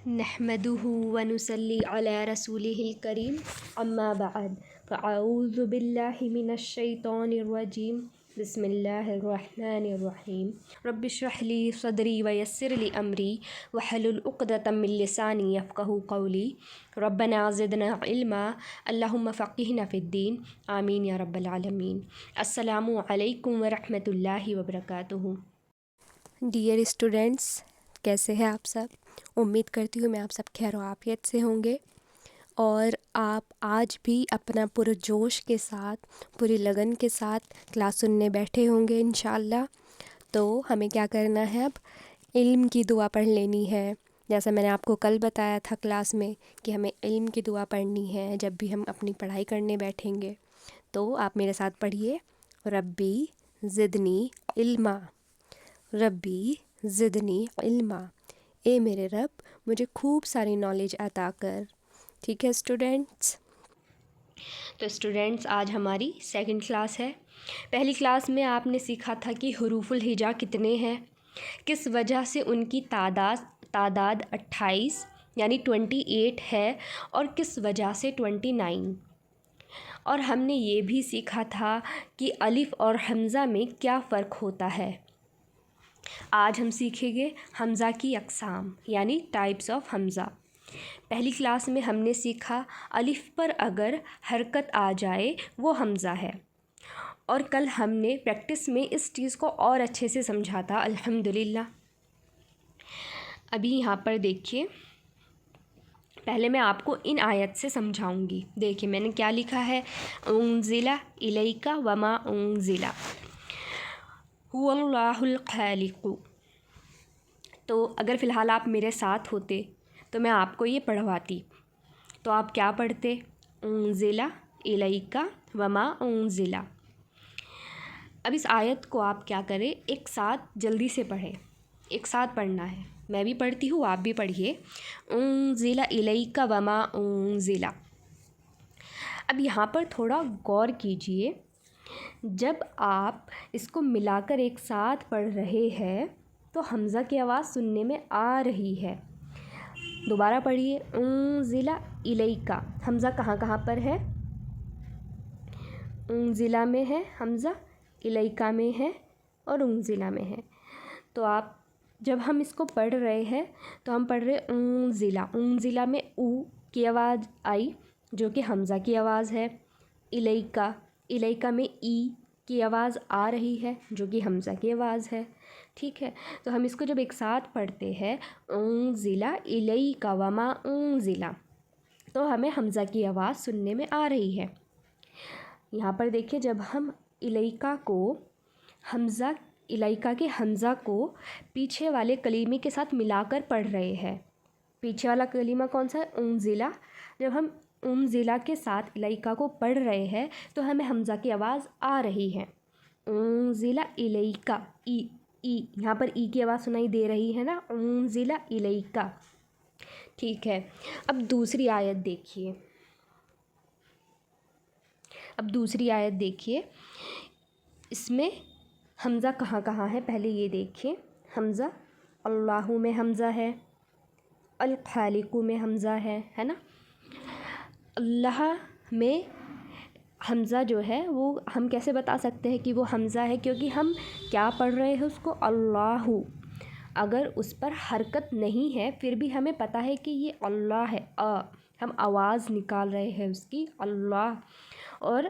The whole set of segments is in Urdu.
نحمده ونصلي على رسوله الكريم اما بعد فاعوذ باللہ من الشیطان الرجیم بسم اللہ الرحمن الرحیم رب اشرح لی صدری ویسر لی امری واحلل عقدۃ من لسانی یفقہوا قولی ربنا زدنا علما اللہم فقہنا فی الدین آمین یا رب العالمین۔ السلام علیکم ورحمۃ اللہ وبرکاتہ۔ ڈیئر اسٹوڈینٹس، کیسے ہیں آپ سب؟ امید کرتی ہوں میں آپ سب خیر و عافیت سے ہوں گے اور آپ آج بھی اپنا پرجوش کے ساتھ، پوری لگن کے ساتھ کلاس سننے بیٹھے ہوں گے انشاءاللہ۔ تو ہمیں کیا کرنا ہے، اب علم کی دعا پڑھ لینی ہے۔ جیسا میں نے آپ کو کل بتایا تھا کلاس میں کہ ہمیں علم کی دعا پڑھنی ہے جب بھی ہم اپنی پڑھائی کرنے بیٹھیں گے۔ تو آپ میرے ساتھ پڑھیے، ربی زدنی علما، ربی زدنی علما، اے میرے رب مجھے خوب ساری نالج عطا کر۔ ٹھیک ہے اسٹوڈینٹس؟ تو اسٹوڈینٹس آج ہماری سیکنڈ کلاس ہے۔ پہلی کلاس میں آپ نے سیکھا تھا کہ حروف الہجا کتنے ہیں، کس وجہ سے ان کی تعداد 28 یعنی 28 ہے اور کس وجہ سے 29۔ اور ہم نے یہ بھی سیکھا تھا کہ الف اور حمزہ میں کیا فرق ہوتا ہے۔ آج ہم سیکھیں گے حمزہ کی اقسام یعنی ٹائپس آف حمزہ۔ پہلی کلاس میں ہم نے سیکھا الف پر اگر حرکت آ جائے وہ حمزہ ہے، اور کل ہم نے پریکٹس میں اس چیز کو اور اچھے سے سمجھا تھا الحمدللہ۔ ابھی یہاں پر دیکھیے، پہلے میں آپ کو ان آیت سے سمجھاؤں گی۔ دیکھیے میں نے کیا لکھا ہے، انزل الیک وما انزل هو اللہ الخالق۔ تو اگر فی الحال آپ میرے ساتھ ہوتے تو میں آپ کو یہ پڑھواتی، تو آپ کیا پڑھتے، انزل الیک وما انزل۔ اب اس آیت کو آپ کیا کریں، ایک ساتھ جلدی سے پڑھیں، ایک ساتھ پڑھنا ہے۔ میں بھی پڑھتی ہوں، آپ بھی پڑھیے، انزل الیک وما انزل۔ اب یہاں پر تھوڑا غور کیجئے، جب آپ اس کو ملا کر ایک ساتھ پڑھ رہے ہیں تو حمزہ کی آواز سننے میں آ رہی ہے۔ دوبارہ پڑھیے، انزل الیک، حمزہ کہاں کہاں پر ہے، انزلہ میں ہے حمزہ، الیکا میں ہے اور انزلہ میں ہے۔ تو آپ جب ہم اس کو پڑھ رہے ہیں تو ہم پڑھ رہے انزلہ، انزلہ میں او کی آواز آئی جو کہ حمزہ کی آواز ہے، الیکا، الیکا میں ای کی آواز آ رہی ہے جو کہ حمزہ کی آواز ہے۔ ٹھیک ہے، تو ہم اس کو جب ایک ساتھ پڑھتے ہیں انزل الیک وما انزل، تو ہمیں حمزہ کی آواز سننے میں آ رہی ہے۔ یہاں پر دیکھیں، جب ہم الیکا کو حمزہ، الیکا کے حمزہ کو پیچھے والے کلیمے کے ساتھ ملا کر پڑھ رہے ہیں، پیچھے والا کلیمہ کون سا ہے، انزلہ، جب ہم انزلہ کے ساتھ الیکا کو پڑھ رہے ہیں تو ہمیں حمزہ کی آواز آ رہی ہے، انزل الیکا، ای ای یہاں پر ای کی آواز سنائی دے رہی ہے نا، انزل الیکا۔ ٹھیک ہے، اب دوسری آیت دیکھیے، اس میں حمزہ کہاں کہاں ہے، پہلے یہ دیکھیں، حمزہ اللہ میں حمزہ ہے، الخالق میں حمزہ ہے نا۔ اللہ میں حمزہ جو ہے وہ ہم کیسے بتا سکتے ہیں کہ وہ حمزہ ہے، کیونکہ ہم کیا پڑھ رہے ہیں اس کو، اللہ۔ اگر اس پر حرکت نہیں ہے پھر بھی ہمیں پتہ ہے کہ یہ اللہ ہے، ہم آواز نکال رہے ہیں اس کی، اللہ۔ اور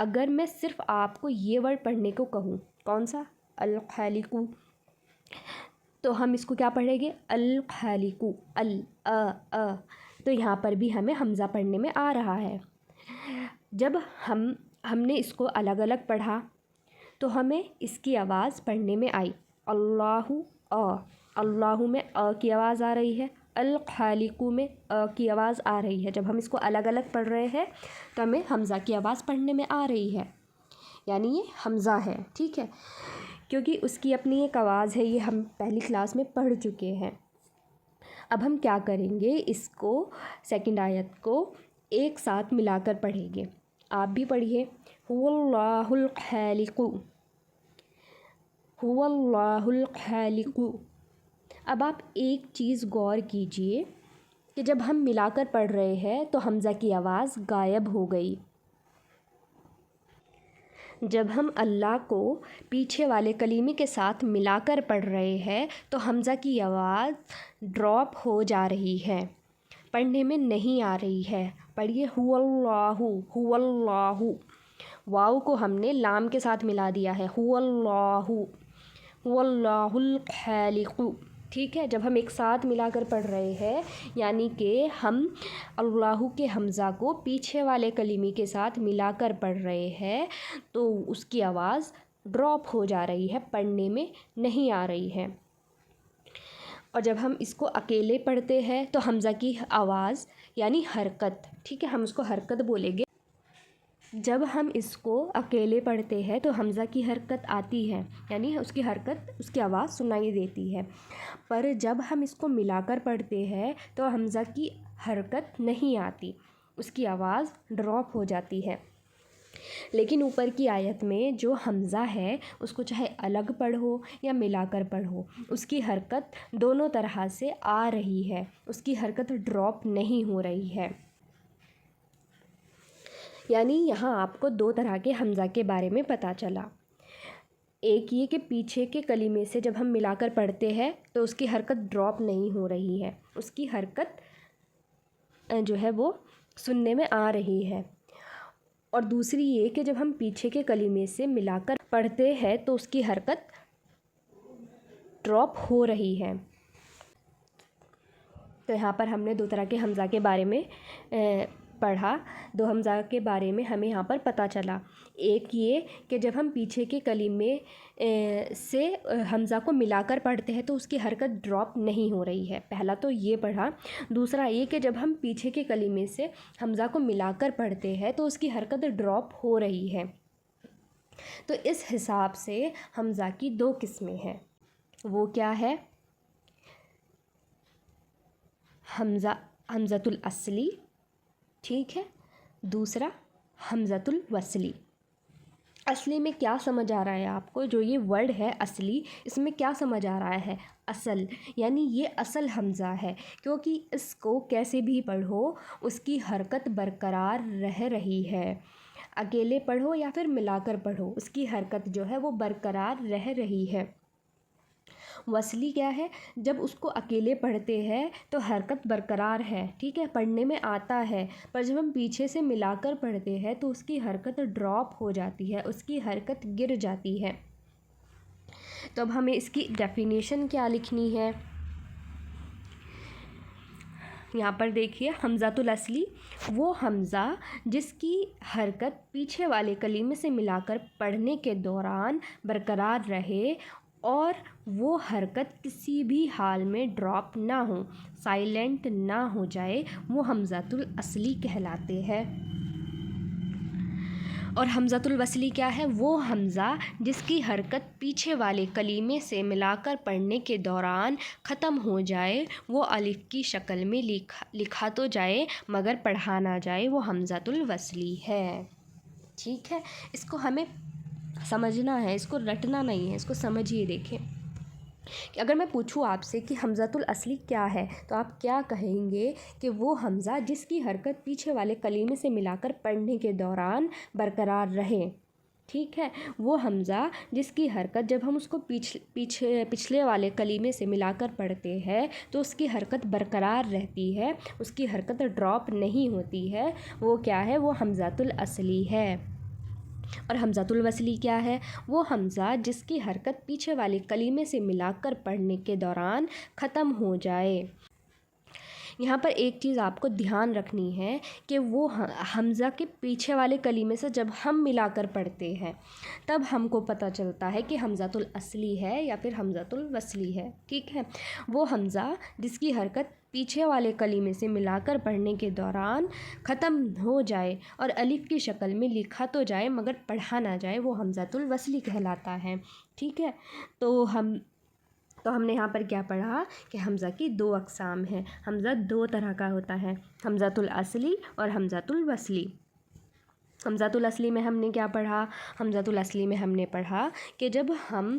اگر میں صرف آپ کو یہ ورڈ پڑھنے کو کہوں، کون سا، الخالق، تو ہم اس کو کیا پڑھیں گے، الخالق، تو یہاں پر بھی ہمیں حمزہ پڑھنے میں آ رہا ہے۔ جب ہم نے اس کو الگ الگ پڑھا تو ہمیں اس کی آواز پڑھنے میں آئی، اللہ، اللہ میں کی آواز آ رہی ہے، الخالق میں کی آواز آ رہی ہے۔ جب ہم اس کو الگ الگ پڑھ رہے ہیں تو ہمیں حمزہ کی آواز پڑھنے میں آ رہی ہے، یعنی یہ حمزہ ہے۔ ٹھیک ہے، کیونکہ اس کی اپنی ایک آواز ہے، یہ ہم پہلی کلاس میں پڑھ چکے ہیں۔ اب ہم کیا کریں گے، اس کو سیکنڈ آیت کو ایک ساتھ ملا کر پڑھیں گے۔ آپ بھی پڑھیے، هو اللہ الخالق، هو اللہ الخالق۔ اب آپ ایک چیز غور کیجئے کہ جب ہم ملا کر پڑھ رہے ہیں تو حمزہ کی آواز غائب ہو گئی۔ جب ہم اللہ کو پیچھے والے کلیمے کے ساتھ ملا کر پڑھ رہے ہیں تو حمزہ کی آواز ڈراپ ہو جا رہی ہے، پڑھنے میں نہیں آ رہی ہے۔ پڑھیے هو اللہ، هو اللہ، واو کو ہم نے لام کے ساتھ ملا دیا ہے، هو اللہ، هو اللہ الخالق۔ ٹھیک ہے، جب ہم ایک ساتھ ملا کر پڑھ رہے ہیں یعنی کہ ہم اللہ کے حمزہ کو پیچھے والے کلیمے کے ساتھ ملا کر پڑھ رہے ہیں تو اس کی آواز ڈراپ ہو جا رہی ہے، پڑھنے میں نہیں آ رہی ہے۔ اور جب ہم اس کو اکیلے پڑھتے ہیں تو حمزہ کی آواز یعنی حرکت، ٹھیک ہے، ہم اس کو حرکت بولیں گے۔ جب ہم اس کو اکیلے پڑھتے ہیں تو حمزہ کی حرکت آتی ہے، یعنی اس کی حرکت، اس کی آواز سنائی دیتی ہے، پر جب ہم اس کو ملا کر پڑھتے ہیں تو حمزہ کی حرکت نہیں آتی، اس کی آواز ڈراپ ہو جاتی ہے۔ لیکن اوپر کی آیت میں جو حمزہ ہے اس کو چاہے الگ پڑھو یا ملا کر پڑھو، اس کی حرکت دونوں طرح سے آ رہی ہے، اس کی حرکت ڈراپ نہیں ہو رہی ہے۔ یعنی یہاں آپ کو دو طرح کے حمزہ کے بارے میں پتہ چلا۔ ایک یہ کہ پیچھے کے کلمے سے جب ہم ملا کر پڑھتے ہیں تو اس کی حرکت ڈراپ نہیں ہو رہی ہے، اس کی حرکت جو ہے وہ سننے میں آ رہی ہے۔ اور دوسری یہ کہ جب ہم پیچھے کے کلمے سے ملا کر پڑھتے ہیں تو اس کی حرکت ڈراپ ہو رہی ہے۔ تو یہاں پر ہم نے دو طرح کے حمزہ کے بارے میں پڑھا، دو حمزہ کے بارے میں ہمیں یہاں پر پتہ چلا۔ ایک یہ کہ جب ہم پیچھے کے کلمے سے حمزہ کو ملا کر پڑھتے ہیں تو اس کی حرکت ڈراپ نہیں ہو رہی ہے، پہلا تو یہ پڑھا۔ دوسرا یہ کہ جب ہم پیچھے کے کلمے سے حمزہ کو ملا کر پڑھتے ہیں تو اس کی حرکت ڈراپ ہو رہی ہے۔ تو اس حساب سے حمزہ کی دو قسمیں ہیں، وہ کیا ہے؟ حمزۃ الاصلی، ٹھیک ہے، دوسرا حمزۃ الوصلی۔ اصلی میں کیا سمجھ آ رہا ہے آپ کو؟ جو یہ ورڈ ہے اصلی، اس میں کیا سمجھ آ رہا ہے؟ اصل، یعنی یہ اصل حمزہ ہے، کیونکہ اس کو کیسے بھی پڑھو اس کی حرکت برقرار رہ رہی ہے، اکیلے پڑھو یا پھر ملا کر پڑھو اس کی حرکت جو ہے وہ برقرار رہ رہی ہے۔ وصلی کیا ہے؟ جب اس کو اکیلے پڑھتے ہیں تو حرکت برقرار ہے، ٹھیک ہے، پڑھنے میں آتا ہے، پر جب ہم پیچھے سے ملا کر پڑھتے ہیں تو اس کی حرکت ڈراپ ہو جاتی ہے، اس کی حرکت گر جاتی ہے۔ تو اب ہمیں اس کی ڈیفینیشن کیا لکھنی ہے؟ یہاں پر دیکھیے، حمزۃ الاصلی وہ حمزہ جس کی حرکت پیچھے والے کلیمے سے ملا کر پڑھنے کے دوران برقرار رہے اور وہ حرکت کسی بھی حال میں ڈراپ نہ ہو، سائلنٹ نہ ہو جائے، وہ حمزۃ الاصلی کہلاتے ہیں۔ اور حمزۃ الوصلی کیا ہے؟ وہ حمزہ جس کی حرکت پیچھے والے کلیمے سے ملا کر پڑھنے کے دوران ختم ہو جائے، وہ الف کی شکل میں لکھا تو جائے مگر پڑھا نہ جائے، وہ حمزۃ الوصلی ہے۔ ٹھیک ہے، اس کو ہمیں سمجھنا ہے، اس کو رٹنا نہیں ہے، اس کو سمجھیے۔ دیکھیں کہ اگر میں پوچھوں آپ سے کہ حمزۃ الاصلی کیا ہے تو آپ کیا کہیں گے؟ کہ وہ حمزہ جس کی حرکت پیچھے والے کلیمے سے ملا کر پڑھنے کے دوران برقرار رہے، ٹھیک ہے، وہ حمزہ جس کی حرکت جب ہم اس کو پچھلے والے کلیمے سے ملا کر پڑھتے ہیں تو اس کی حرکت برقرار رہتی ہے، اس کی حرکت ڈراپ نہیں ہوتی ہے، وہ کیا ہے؟ وہ حمزۃ الاصلی ہے۔ اور حمزۃ الوصلی کیا ہے؟ وہ حمزہ جس کی حرکت پیچھے والے کلیمے سے ملا کر پڑھنے کے دوران ختم ہو جائے۔ یہاں پر ایک چیز آپ کو دھیان رکھنی ہے کہ وہ حمزہ کے پیچھے والے کلیمے سے جب ہم ملا کر پڑھتے ہیں تب ہم کو پتہ چلتا ہے کہ حمزۃ الاصلی ہے یا پھر حمزۃ الوصلی ہے، ٹھیک ہے۔ وہ حمزہ جس کی حرکت پیچھے والے کلیمے سے ملا کر پڑھنے کے دوران ختم ہو جائے اور الف کی شکل میں لکھا تو جائے مگر پڑھا نہ جائے، وہ حمزۃ الوصلی کہلاتا ہے، ٹھیک ہے۔ تو ہم نے یہاں پر کیا پڑھا کہ حمزہ کی دو اقسام ہیں، حمزہ دو طرح کا ہوتا ہے، حمزۃ الاصلی اور حمزۃ الوصلی۔ حمزۃ الاصلی میں ہم نے کیا پڑھا؟ حمزۃ الاصلی میں ہم نے پڑھا کہ جب ہم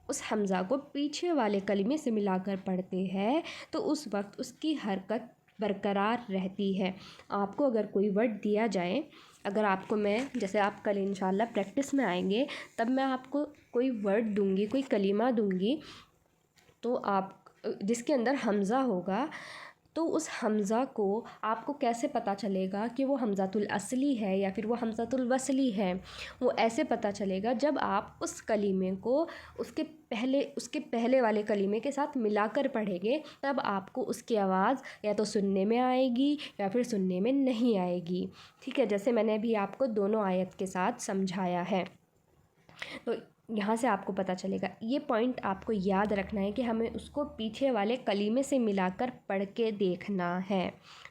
اس حمزہ کو پیچھے والے کلمے سے ملا کر پڑھتے ہیں تو اس وقت اس کی حرکت برقرار رہتی ہے۔ آپ کو اگر کوئی ورڈ دیا جائے، اگر آپ کو میں جیسے آپ کل انشاءاللہ پریکٹس میں آئیں گے تب میں آپ کو کوئی ورڈ دوں گی، کوئی کلمہ دوں گی، تو آپ جس کے اندر حمزہ ہوگا تو اس حمزہ کو آپ کو کیسے پتہ چلے گا کہ وہ حمزۃ الاصلی ہے یا پھر وہ حمزۃ الوصلی ہے؟ وہ ایسے پتہ چلے گا جب آپ اس کلمے کو اس کے پہلے والے کلمے کے ساتھ ملا کر پڑھیں گے، تب آپ کو اس کی آواز یا تو سننے میں آئے گی یا پھر سننے میں نہیں آئے گی، ٹھیک ہے؟ جیسے میں نے ابھی آپ کو دونوں آیت کے ساتھ سمجھایا ہے، تو یہاں سے آپ کو پتہ چلے گا۔ یہ پوائنٹ آپ کو یاد رکھنا ہے کہ ہمیں اس کو پیچھے والے کلمے سے ملا کر پڑھ کے دیکھنا ہے،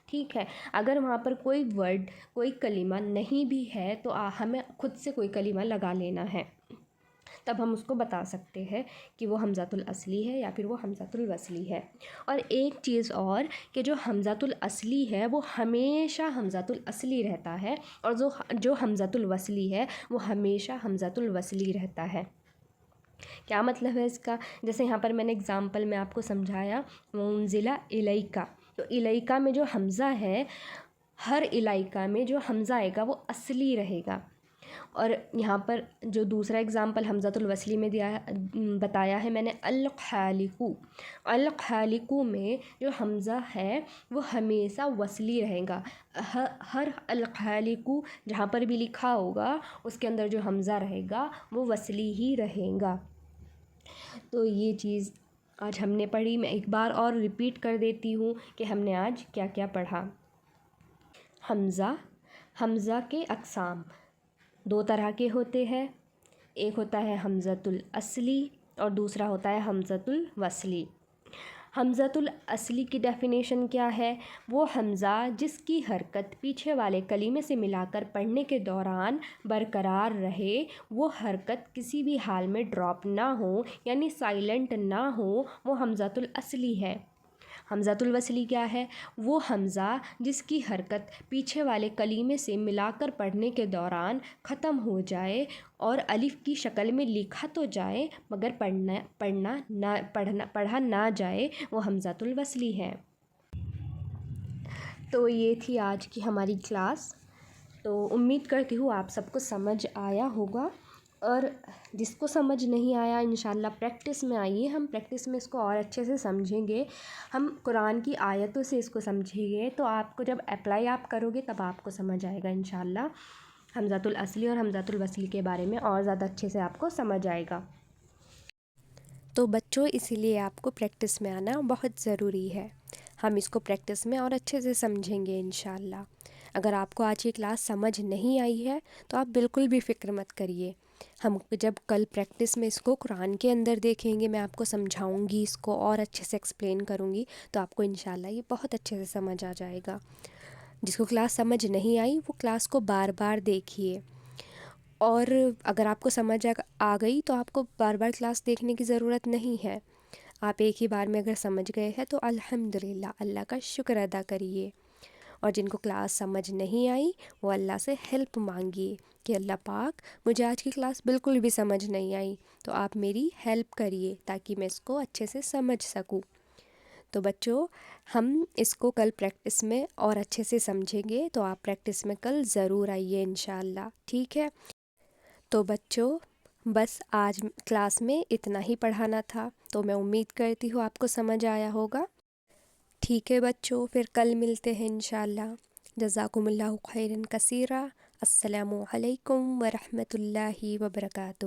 ٹھیک ہے؟ اگر وہاں پر کوئی ورڈ، کوئی کلمہ نہیں بھی ہے تو ہمیں خود سے کوئی کلمہ لگا لینا ہے، تب ہم اس کو بتا سکتے ہیں کہ وہ حمزۃ الاصلی ہے یا پھر وہ حمزۃ الوصلی ہے۔ اور ایک چیز اور کہ جو حمزۃ الاصلی ہے وہ ہمیشہ حمزۃ الاصلی رہتا ہے، اور جو حمزۃ الوصلی ہے وہ ہمیشہ حمزۃ الوصلی رہتا ہے۔ کیا مطلب ہے اس کا؟ جیسے یہاں پر میں نے اگزامپل میں آپ کو سمجھایا، منزلہ الیکا، تو الیکا میں جو حمزہ ہے، ہر الیکا میں جو حمزہ آئے گا وہ اصلی رہے گا۔ اور یہاں پر جو دوسرا اگزامپل حمزۃ الوصلی میں بتایا ہے میں نے، الخالقو، الخالقو میں جو حمزہ ہے وہ ہمیشہ وصلی رہے گا۔ ہر الخالقو جہاں پر بھی لکھا ہوگا اس کے اندر جو حمزہ رہے گا وہ وصلی ہی رہے گا۔ تو یہ چیز آج ہم نے پڑھی، میں ایک بار اور ریپیٹ کر دیتی ہوں کہ ہم نے آج کیا کیا پڑھا۔ حمزہ کے اقسام دو طرح کے ہوتے ہیں، ایک ہوتا ہے حمزۃ الاصلی اور دوسرا ہوتا ہے حمزۃ الوصلی۔ حمزۃ الاصلی کی ڈیفینیشن کیا ہے؟ وہ حمزہ جس کی حرکت پیچھے والے کلمے سے ملا کر پڑھنے کے دوران برقرار رہے، وہ حرکت کسی بھی حال میں ڈراپ نہ ہو یعنی سائلنٹ نہ ہو، وہ حمزۃ الاصلی ہے۔ حمزۃ الوصلی کیا ہے؟ وہ حمزہ جس کی حرکت پیچھے والے کلمے سے ملا کر پڑھنے کے دوران ختم ہو جائے اور الف کی شکل میں لکھا تو جائے مگر پڑھا نہ جائے، وہ حمزۃ الوصلی ہے۔ تو یہ تھی آج کی ہماری کلاس، تو امید کرتی ہوں آپ سب کو سمجھ آیا ہوگا، اور جس کو سمجھ نہیں آیا انشاءاللہ پریکٹس میں آئیے، ہم پریکٹس میں اس کو اور اچھے سے سمجھیں گے، ہم قرآن کی آیتوں سے اس کو سمجھیں گے، تو آپ کو جب اپلائی آپ کرو گے تب آپ کو سمجھ آئے گا انشاءاللہ، حمزۃ الاصلی اور حمزۃ الوصلی کے بارے میں اور زیادہ اچھے سے آپ کو سمجھ آئے گا۔ تو بچوں اسی لیے آپ کو پریکٹس میں آنا بہت ضروری ہے، ہم اس کو پریکٹس میں اور اچھے سے سمجھیں گے انشاءاللہ۔ اگر آپ کو آج کی کلاس سمجھ نہیں آئی ہے تو آپ بالکل بھی فکر مت کریے، ہم جب کل پریکٹس میں اس کو قرآن کے اندر دیکھیں گے، میں آپ کو سمجھاؤں گی، اس کو اور اچھے سے ایکسپلین کروں گی، تو آپ کو انشاءاللہ یہ بہت اچھے سے سمجھ آ جائے گا۔ جس کو کلاس سمجھ نہیں آئی وہ کلاس کو بار بار دیکھیے، اور اگر آپ کو سمجھ آ گئی تو آپ کو بار بار کلاس دیکھنے کی ضرورت نہیں ہے، آپ ایک ہی بار میں اگر سمجھ گئے ہیں تو الحمدللہ اللہ کا شکر ادا کریے، اور جن کو کلاس سمجھ نہیں آئی وہ اللہ سے ہیلپ مانگیے کہ اللہ پاک مجھے آج کی کلاس بالکل بھی سمجھ نہیں آئی، تو آپ میری ہیلپ کریے تاکہ میں اس کو اچھے سے سمجھ سکوں۔ تو بچوں ہم اس کو کل پریکٹس میں اور اچھے سے سمجھیں گے، تو آپ پریکٹس میں کل ضرور آئیے انشاءاللہ، ٹھیک ہے؟ تو بچوں بس آج کلاس میں اتنا ہی پڑھانا تھا، تو میں امید کرتی ہوں آپ کو سمجھ آیا ہوگا۔ ٹھیک ہے بچوں، پھر کل ملتے ہیں انشاءاللہ۔ جزاکم اللہ خیرا کثیرا۔ السلام علیکم ورحمۃ اللہ وبرکاتہ۔